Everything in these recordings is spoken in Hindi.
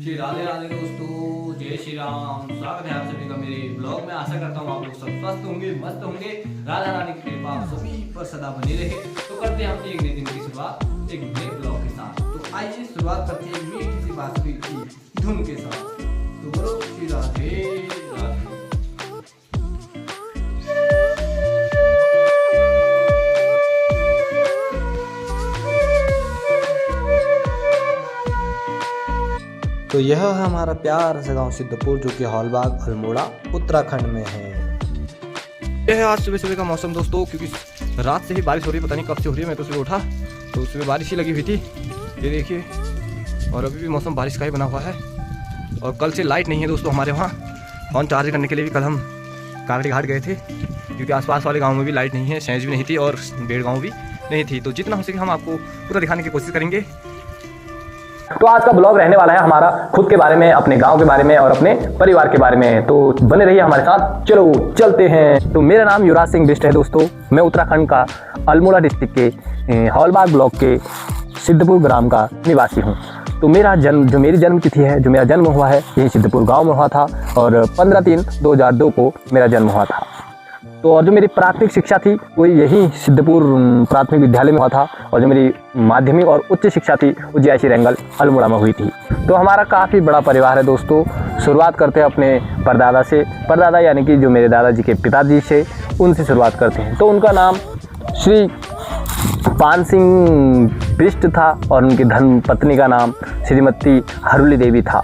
जी राधे राधे दोस्तों, जय श्री राम। स्वागत है आप सभी का मेरे ब्लॉग में। आशा करता हूँ आप लोग सब स्वस्थ होंगे, मस्त होंगे। राधा रानी की कृपा आप सभी पर सदा बनी रहे। तो करते हैं हम एक नए दिन की शुरुआत एक नए ब्लॉग के साथ। तो आइए शुरुआत करते हैं मीठी सी बांसुरी की धुन के साथ। तो बोलो श्री राधे राधे। तो यह है हमारा प्यारा सा गांव सिद्धपुर, जो कि हॉलबाग अल्मोड़ा उत्तराखंड में है। यह है आज सुबह सुबह का मौसम दोस्तों, क्योंकि रात से ही बारिश हो रही है। पता नहीं कब से हो रही है। मैं तो सुबह उठा तो सुबह बारिश ही लगी हुई थी, ये देखिए। और अभी भी मौसम बारिश का ही बना हुआ है। और कल से लाइट नहीं है दोस्तों हमारे वहाँ। फ़ोन चार्ज करने के लिए भी कल हम कांकड़ी घाट गए थे, क्योंकि आसपास वाले गाँव में भी लाइट नहीं है, सैंज भी नहीं थी और बेड़ गाँव भी नहीं थी। तो जितना हो सके हम आपको पूरा दिखाने की कोशिश करेंगे। तो आज का ब्लॉग रहने वाला है हमारा खुद के बारे में, अपने गांव के बारे में और अपने परिवार के बारे में। तो बने रहिए हमारे साथ। चलो चलते हैं। तो मेरा नाम युवराज सिंह बिष्ट है दोस्तों। मैं उत्तराखंड का अल्मोड़ा डिस्ट्रिक्ट के हॉलबाग ब्लॉक के सिद्धपुर ग्राम का निवासी हूँ। तो मेरा मेरी जन्म तिथि है, जो मेरा जन्म हुआ है यही सिद्धपुर गाँव में हुआ था, और 15/3/2002 को मेरा जन्म हुआ था। तो और जो मेरी प्राथमिक शिक्षा थी वो यही सिद्धपुर प्राथमिक विद्यालय में हुआ था, और जो मेरी माध्यमिक और उच्च शिक्षा थी वो जीआईसी रेंगल अल्मोड़ा में हुई थी। तो हमारा काफ़ी बड़ा परिवार है दोस्तों। शुरुआत करते हैं अपने परदादा से। परदादा यानी कि जो मेरे दादाजी के पिताजी से, उनसे शुरुआत करते हैं। तो उनका नाम श्री पान सिंह बिष्ट था, और उनकी धर्म पत्नी का नाम श्रीमती हरुली देवी था।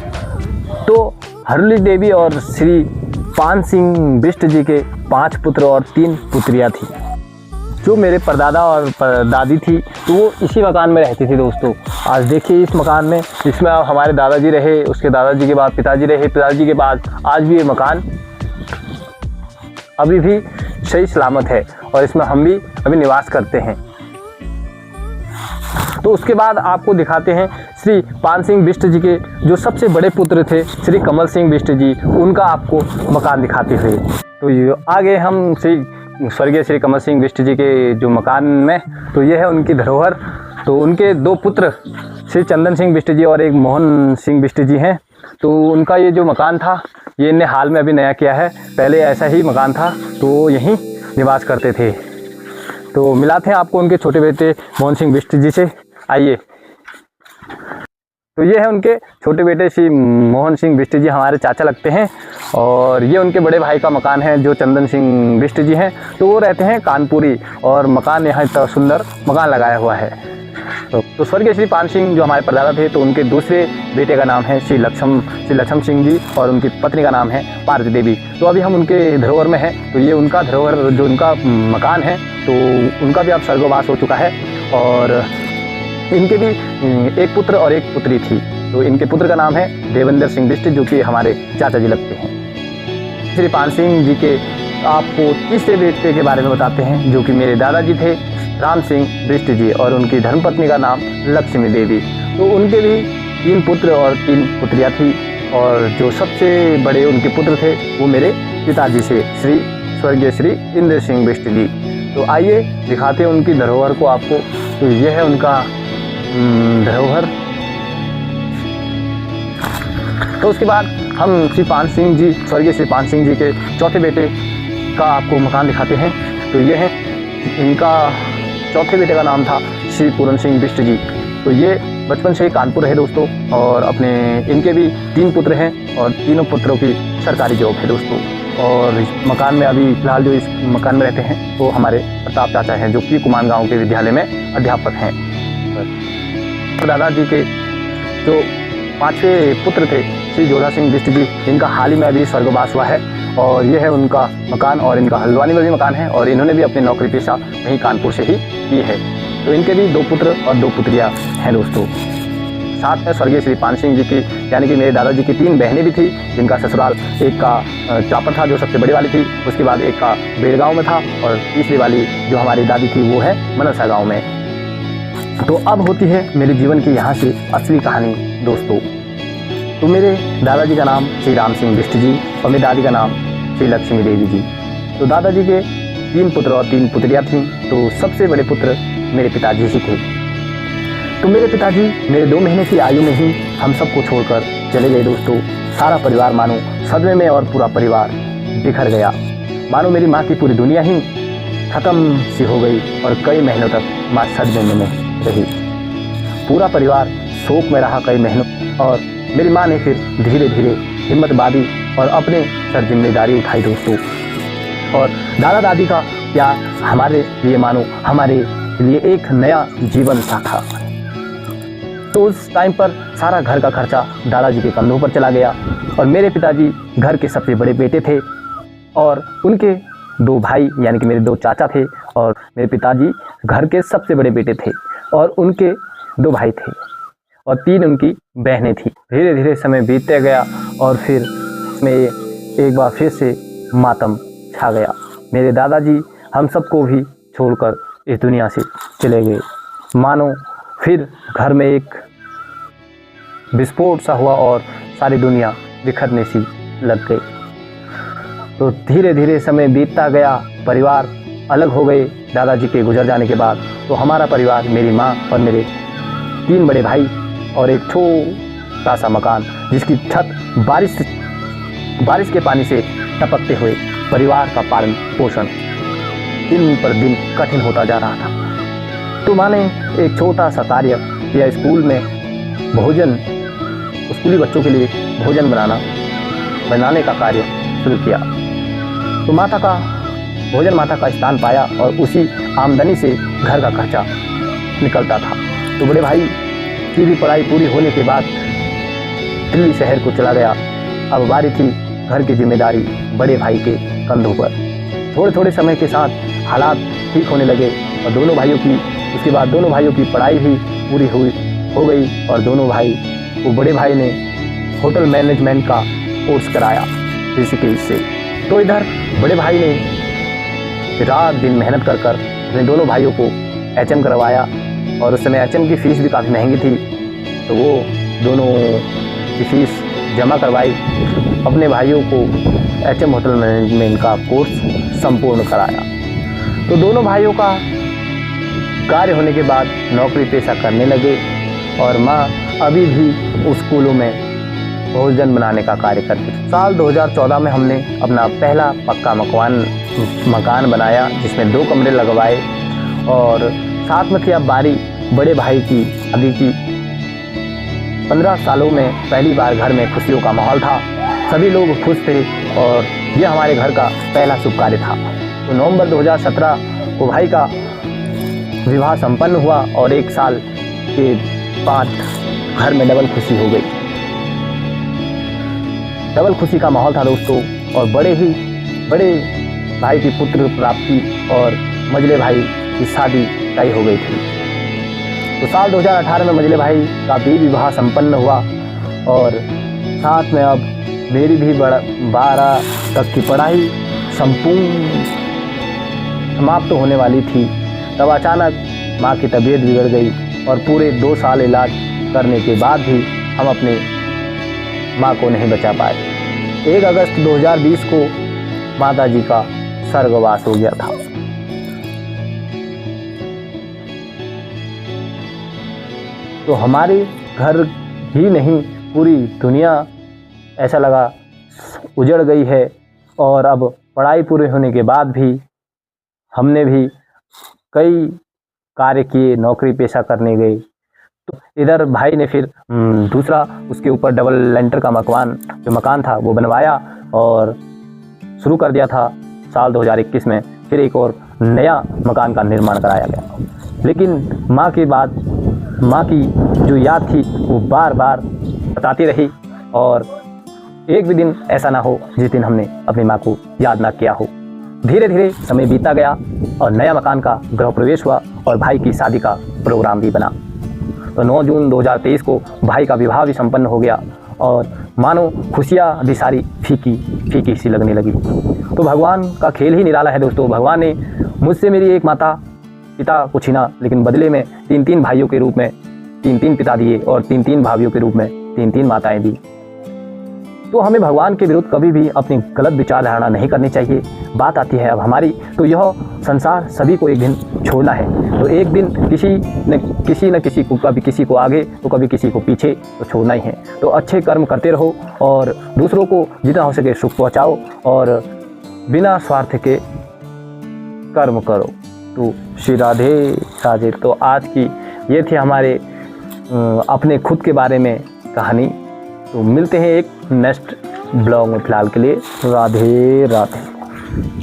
तो हरुली देवी और श्री पान सिंह बिष्ट जी के 5 पुत्र और 3 पुत्रियाँ थी। जो मेरे परदादा और दादी थी तो वो इसी मकान में रहती थी दोस्तों। आज देखिए इस मकान में, इसमें हमारे दादाजी रहे, उसके दादाजी के बाद पिताजी रहे, पिताजी के बाद आज भी ये मकान अभी भी सही सलामत है, और इसमें हम भी अभी निवास करते हैं। तो उसके बाद आपको दिखाते हैं श्री पान सिंह बिष्ट जी के जो सबसे बड़े पुत्र थे श्री कमल सिंह बिष्ट जी, उनका आपको मकान दिखाते हुए। तो ये आगे हम स्वर्गीय श्री कमल सिंह बिष्ट जी के जो मकान में, तो ये है उनकी धरोहर। तो उनके 2 पुत्र श्री चंदन सिंह बिष्ट जी और एक मोहन सिंह बिष्ट जी हैं। तो उनका ये जो मकान था ये इन्हें हाल में अभी नया किया है, पहले ऐसा ही मकान था, तो यहीं निवास करते थे। तो मिलाते हैं आपको उनके छोटे बेटे मोहन सिंह बिष्ट जी से। आइए। तो ये है उनके छोटे बेटे श्री मोहन सिंह बिष्ट जी, हमारे चाचा लगते हैं। और ये उनके बड़े भाई का मकान है जो चंदन सिंह बिष्ट जी हैं। तो वो रहते हैं कानपुरी, और मकान यहाँ इतना सुंदर मकान लगाया हुआ है। तो स्वर्गीय श्री पान सिंह जो हमारे परदादा थे, तो उनके दूसरे बेटे का नाम है श्री लक्ष्मण सिंह जी, और उनकी पत्नी का नाम है पार्वती देवी। तो अभी हम उनके धरोहर में हैं। तो ये उनका धरोहर जो उनका मकान है, तो उनका भी अब स्वर्गवास हो चुका है। और इनके भी 1 पुत्र और 1 पुत्री थी। तो इनके पुत्र का नाम है देवेंद्र सिंह बिष्ट, जो कि हमारे चाचा जी लगते हैं। श्री पान सिंह जी के आपको तीसरे बेटे के बारे में बताते हैं, जो कि मेरे दादाजी थे राम सिंह बिष्ट जी, और उनकी धर्मपत्नी का नाम लक्ष्मी देवी। तो उनके भी 3 पुत्र और 3 पुत्रियाँ थी, और जो सबसे बड़े उनके पुत्र थे वो मेरे पिताजी से स्वर्गीय श्री इंद्र सिंह बिष्ट जी। तो आइए दिखाते हैं उनकी धरोहर को आपको। तो यह है उनका धरोहर। तो उसके बाद हम श्री पान सिंह जी, स्वर्गीय श्री पान सिंह जी के चौथे बेटे का आपको मकान दिखाते हैं। तो ये है, इनका चौथे बेटे का नाम था श्री पूरन सिंह बिष्ट जी। तो ये बचपन से ही कानपुर है दोस्तों, और अपने इनके भी 3 पुत्र हैं, और तीनों पुत्रों की सरकारी जॉब है दोस्तों। और इस मकान में अभी फिलहाल जो इस मकान में रहते हैं वो हमारे प्रताप चाचा हैं, जो कि कुमान गाँव के विद्यालय में अध्यापक हैं। दादाजी के जो 5वें पुत्र थे श्री जोधा सिंह बिष्ट जी, इनका हाल ही में अभी स्वर्गवास हुआ है। और ये है उनका मकान, और इनका हल्द्वानी में भी मकान है, और इन्होंने भी अपनी नौकरी पेशा वहीं कानपुर से ही की है। तो इनके भी 2 पुत्र और 2 पुत्रियाँ हैं दोस्तों। साथ में स्वर्गीय श्री पान सिंह जी की, यानी कि मेरे दादाजी की 3 बहनें भी थी, जिनका ससुराल एक का चापर था जो सबसे बड़ी वाली थी, उसके बाद एक का बेड़गांव में था, और तीसरी वाली जो हमारी दादी थी वो है मनसा गाँव में। तो अब होती है मेरे जीवन की यहाँ से असली कहानी दोस्तों। तो मेरे दादाजी का नाम श्री राम सिंह बिष्ट जी, और मेरी दादी का नाम श्री लक्ष्मी देवी जी। तो दादाजी के 3 पुत्र और 3 पुत्रियाँ थीं। तो सबसे बड़े पुत्र मेरे पिताजी ही थे। तो मेरे पिताजी मेरे 2 महीने की आयु में ही हम सबको छोड़कर चले गए दोस्तों। सारा परिवार मानो सदमे में और पूरा परिवार बिखर गया। मानो मेरी माँ की पूरी दुनिया ही खत्म सी हो गई और कई महीनों तक माँ सदमे में रही। पूरा परिवार शोक में रहा कई महीनों और मेरी माँ ने फिर धीरे धीरे हिम्मत बांधी और अपने सर जिम्मेदारी उठाई दोस्तों। और दादा दादी का प्यार हमारे लिए मानो हमारे लिए एक नया जीवन सा था। तो उस टाइम पर सारा घर का खर्चा दादाजी के कंधों पर चला गया और मेरे पिताजी घर के सबसे बड़े बेटे थे और उनके 2 भाई यानी कि मेरे 2 चाचा थे और मेरे पिताजी घर के सबसे बड़े बेटे थे और उनके 2 भाई थे और 3 उनकी बहनें थी। धीरे धीरे समय बीतते गया और फिर में एक बार फिर से मातम छा गया। मेरे दादाजी हम सबको भी छोड़कर इस दुनिया से चले गए। मानो फिर घर में एक विस्फोट सा हुआ और सारी दुनिया बिखरने सी लग गई। तो धीरे धीरे समय बीतता गया, परिवार अलग हो गए दादाजी के गुजर जाने के बाद। तो हमारा परिवार मेरी माँ और मेरे 3 बड़े भाई और एक छोटा सा मकान जिसकी छत बारिश के पानी से टपकते हुए परिवार का पालन पोषण दिन पर दिन कठिन होता जा रहा था। तो मैंने एक छोटा सा कार्य किया, स्कूल में स्कूली बच्चों के लिए भोजन बनाने का कार्य शुरू किया। तो माता का स्थान पाया और उसी आमदनी से घर का खर्चा निकलता था। तो बड़े भाई की भी पढ़ाई पूरी होने के बाद दिल्ली शहर को चला गया। अब बारी थी घर की जिम्मेदारी बड़े भाई के कंधों पर। थोड़े थोड़े समय के साथ हालात ठीक होने लगे और उसके बाद दोनों भाइयों की पढ़ाई भी पूरी हो गई और बड़े भाई ने होटल मैनेजमेंट का कोर्स कराया ऋषिकेश से। तो इधर बड़े भाई ने रात दिन मेहनत कर अपने दोनों भाइयों को HM करवाया और उस समय HM की फ़ीस भी काफ़ी महंगी थी। तो वो दोनों की फ़ीस जमा करवाई, अपने भाइयों को HM होटल मैनेजमेंट का कोर्स संपूर्ण कराया। तो दोनों भाइयों का कार्य होने के बाद नौकरी पेशा करने लगे और माँ अभी भी उस स्कूलों में भोजन बनाने का कार्य करती थी। साल 2014 में हमने अपना पहला पक्का मकान बनाया जिसमें 2 कमरे लगवाए और साथ में थी अब बारी बड़े भाई की शादी की। 15 सालों में पहली बार घर में खुशियों का माहौल था, सभी लोग खुश थे और यह हमारे घर का पहला शुभ कार्य था। तो नवंबर 2017 को भाई का विवाह संपन्न हुआ और 1 साल के बाद घर में डबल खुशी हो गई। डबल खुशी का माहौल था दोस्तों और बड़े भाई की पुत्र प्राप्ति और मझले भाई की शादी तय हो गई थी। तो साल 2018 में मझले भाई का भी विवाह संपन्न हुआ और साथ में अब मेरी भी 12 तक की पढ़ाई संपूर्ण समाप्त होने वाली थी। तब अचानक माँ की तबीयत बिगड़ गई और पूरे 2 साल इलाज करने के बाद भी हम अपने माँ को नहीं बचा पाए। 1 अगस्त 2020 को माताजी का स्वर्गवास हो गया था। तो हमारे घर ही नहीं पूरी दुनिया ऐसा लगा उजड़ गई है और अब पढ़ाई पूरी होने के बाद भी हमने भी कई कार्य किए, नौकरी पेशा करने गए। तो इधर भाई ने फिर दूसरा उसके ऊपर डबल लेंटर का मकान था वो बनवाया और शुरू कर दिया था। साल 2021 में फिर एक और नया मकान का निर्माण कराया गया। लेकिन माँ की जो याद थी वो बार बार बताती रही और एक भी दिन ऐसा ना हो जिस दिन हमने अपनी माँ को याद ना किया हो। धीरे धीरे समय बीता गया और नया मकान का गृह प्रवेश हुआ और भाई की शादी का प्रोग्राम भी बना। तो 9 जून 2023 को भाई का विवाह भी संपन्न हो गया और मानो खुशियाँ भी सारी फीकी सी लगने लगी। तो भगवान का खेल ही निराला है दोस्तों। भगवान ने मुझसे मेरी एक माता पिता को छीना, लेकिन बदले में 3 भाइयों के रूप में 3 पिता दिए और 3 भाभियों के रूप में 3 माताएं दी। तो हमें भगवान के विरुद्ध कभी भी अपनी गलत विचारधारणा नहीं करनी चाहिए। बात आती है अब हमारी, तो यह संसार सभी को एक दिन छोड़ना है। तो एक दिन किसी न किसी को, कभी किसी को आगे तो कभी किसी को पीछे, तो छोड़ना ही है। तो अच्छे कर्म करते रहो और दूसरों को जितना हो सके सुख पहुँचाओ और बिना स्वार्थ के कर्म करो। तो श्री राधे राधे। तो आज की ये थी हमारे अपने खुद के बारे में कहानी। तो मिलते हैं एक नेक्स्ट ब्लॉग में, फिलहाल के लिए राधे राधे।